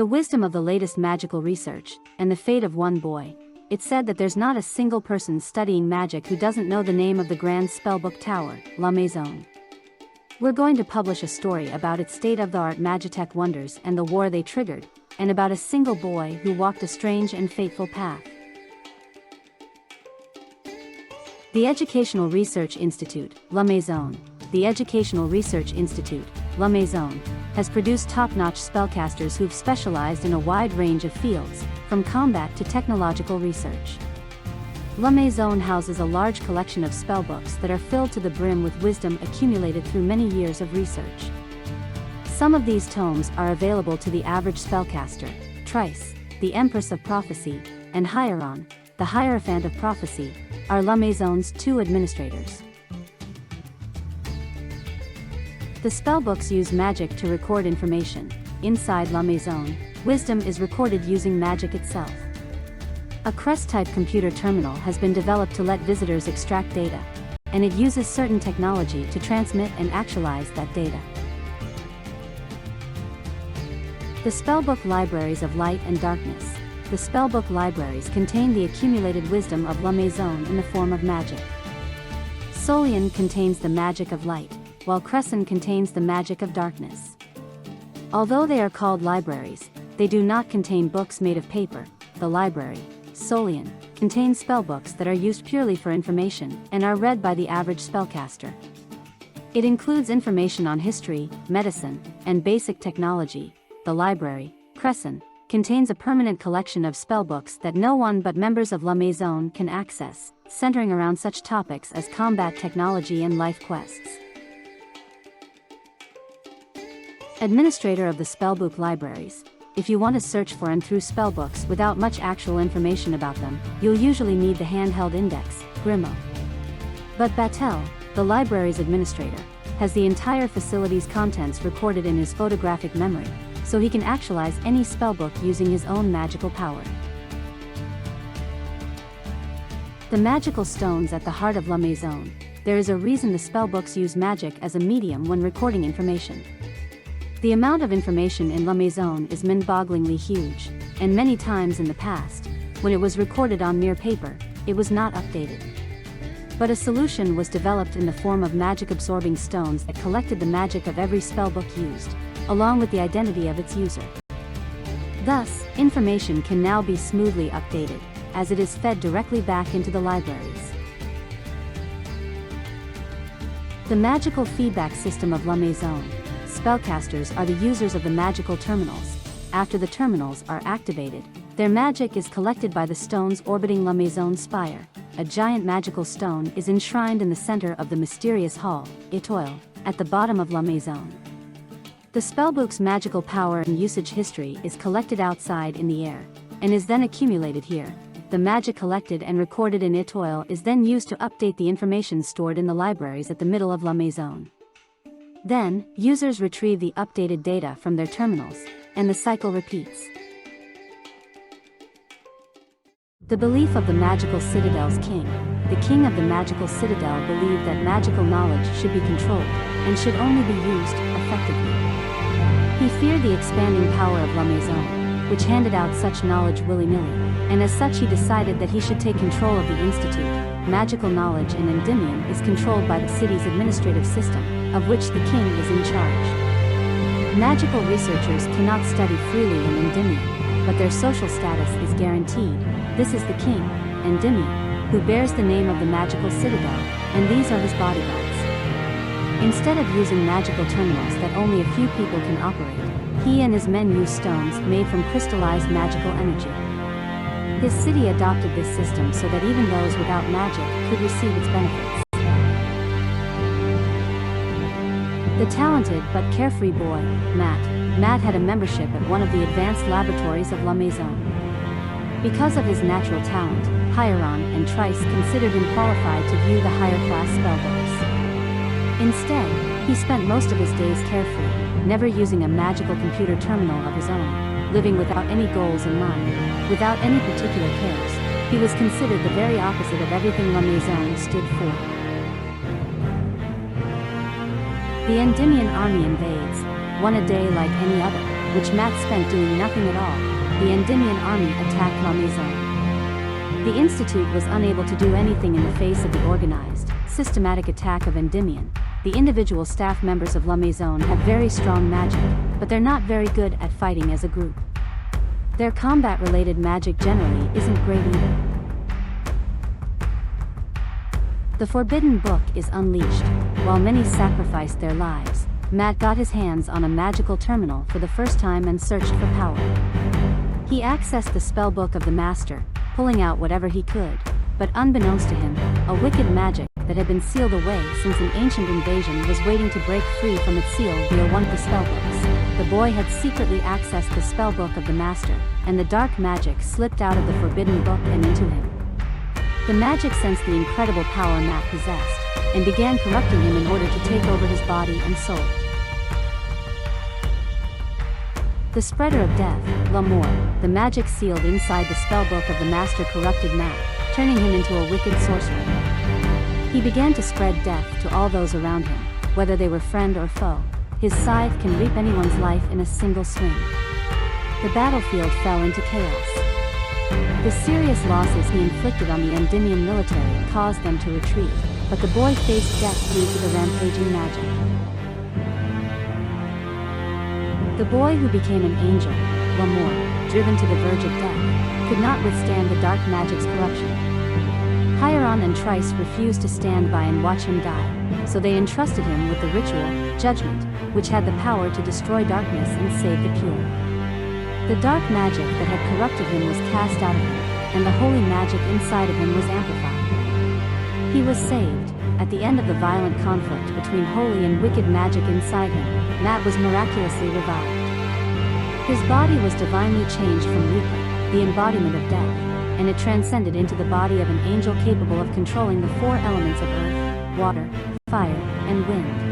The wisdom of the latest magical research, and the fate of one boy. It's said that there's not a single person studying magic who doesn't know the name of the Grand Spellbook Tower, La Maison. We're going to publish a story about its state-of-the-art magitech wonders and the war they triggered, and about a single boy who walked a strange and fateful path. The Educational Research Institute, La Maison. The Educational Research Institute, La Maison, has produced top-notch spellcasters who've specialized in a wide range of fields, from combat to technological research. La Maison houses a large collection of spellbooks that are filled to the brim with wisdom accumulated through many years of research. Some of these tomes are available to the average spellcaster. Trice, the Empress of Prophecy, and Hieron, the Hierophant of Prophecy, are La Maison's two administrators. The spellbooks use magic to record information. Inside La Maison, wisdom is recorded using magic itself. A Crest-type computer terminal has been developed to let visitors extract data, and it uses certain technology to transmit and actualize that data. The Spellbook Libraries of Light and Darkness. The Spellbook libraries contain the accumulated wisdom of La Maison in the form of magic. Solian contains the magic of light, while Crescent contains the magic of darkness. Although they are called libraries, they do not contain books made of paper. The library, Solian, contains spellbooks that are used purely for information and are read by the average spellcaster. It includes information on history, medicine, and basic technology. The library, Crescent, contains a permanent collection of spellbooks that no one but members of La Maison can access, centering around such topics as combat technology and life quests. Administrator of the Spellbook Libraries. If you want to search for and through spellbooks without much actual information about them, you'll usually need the handheld index, Grimo. But Batel, the library's administrator, has the entire facility's contents recorded in his photographic memory, so he can actualize any spellbook using his own magical power. The magical stones at the heart of La Maison. There is a reason the spellbooks use magic as a medium when recording information. The amount of information in La Maison is mind-bogglingly huge, and many times in the past, when it was recorded on mere paper, it was not updated. But a solution was developed in the form of magic-absorbing stones that collected the magic of every spellbook used, along with the identity of its user. Thus, information can now be smoothly updated, as it is fed directly back into the libraries. The magical feedback system of La Maison. Spellcasters are the users of the magical terminals. After the terminals are activated, their magic is collected by the stones orbiting La Maison's spire. A giant magical stone is enshrined in the center of the mysterious hall, Étoile, at the bottom of La Maison. The spellbook's magical power and usage history is collected outside in the air, and is then accumulated here. The magic collected and recorded in Étoile is then used to update the information stored in the libraries at the middle of La Maison. Then, users retrieve the updated data from their terminals, and the cycle repeats. The belief of the magical citadel's king. The king of the magical citadel believed that magical knowledge should be controlled, and should only be used effectively. He feared the expanding power of La Maison, which handed out such knowledge willy-nilly, and as such he decided that he should take control of the institute. Magical knowledge in Endymion is controlled by the city's administrative system, of which the king is in charge. Magical researchers cannot study freely in Endymion, but their social status is guaranteed. This is the king, Endymion, who bears the name of the magical citadel, and these are his bodyguards. Instead of using magical terminals that only a few people can operate, he and his men use stones made from crystallized magical energy. His city adopted this system so that even those without magic could receive its benefits. The talented but carefree boy, Matt. Matt had a membership at one of the advanced laboratories of La Maison. Because of his natural talent, Hieron and Trice considered him qualified to view the higher-class spellbooks. Instead, he spent most of his days carefree, never using a magical computer terminal of his own, living without any goals in mind, without any particular cares. He was considered the very opposite of everything La Maison stood for. The Endymion army invades, one a day like any other. which Matt spent doing nothing at all, the Endymion army attacked La Maison. The Institute was unable to do anything in the face of the organized, systematic attack of Endymion. The individual staff members of La Maison have very strong magic, but they're not very good at fighting as a group. Their combat-related magic generally isn't great either. The Forbidden Book is unleashed. While many sacrificed their lives, Matt got his hands on a magical terminal for the first time and searched for power. He accessed the Spellbook of the Master, pulling out whatever he could, but unbeknownst to him, a wicked magic that had been sealed away since an ancient invasion was waiting to break free from its seal via one of the Spellbooks. The boy had secretly accessed the Spellbook of the Master, and the dark magic slipped out of the Forbidden Book and into him. The magic sensed the incredible power Matt possessed, and began corrupting him in order to take over his body and soul. The Spreader of Death, L'Amour, the magic sealed inside the Spellbook of the Master corrupted Matt, turning him into a wicked sorcerer. He began to spread death to all those around him, whether they were friend or foe. His scythe can reap anyone's life in a single swing. The battlefield fell into chaos. The serious losses he inflicted on the Endymion military caused them to retreat, but the boy faced death due to the rampaging magic. The boy who became an angel, L'Amour, driven to the verge of death, could not withstand the dark magic's corruption. Hieron and Trice refused to stand by and watch him die, so they entrusted him with the ritual, Judgment, which had the power to destroy darkness and save the pure. The dark magic that had corrupted him was cast out of him, and the holy magic inside of him was amplified. He was saved. At the end of the violent conflict between holy and wicked magic inside him, Matt was miraculously revived. His body was divinely changed from Reaper, the embodiment of death, and it transcended into the body of an angel capable of controlling the four elements of earth, water, fire, and wind.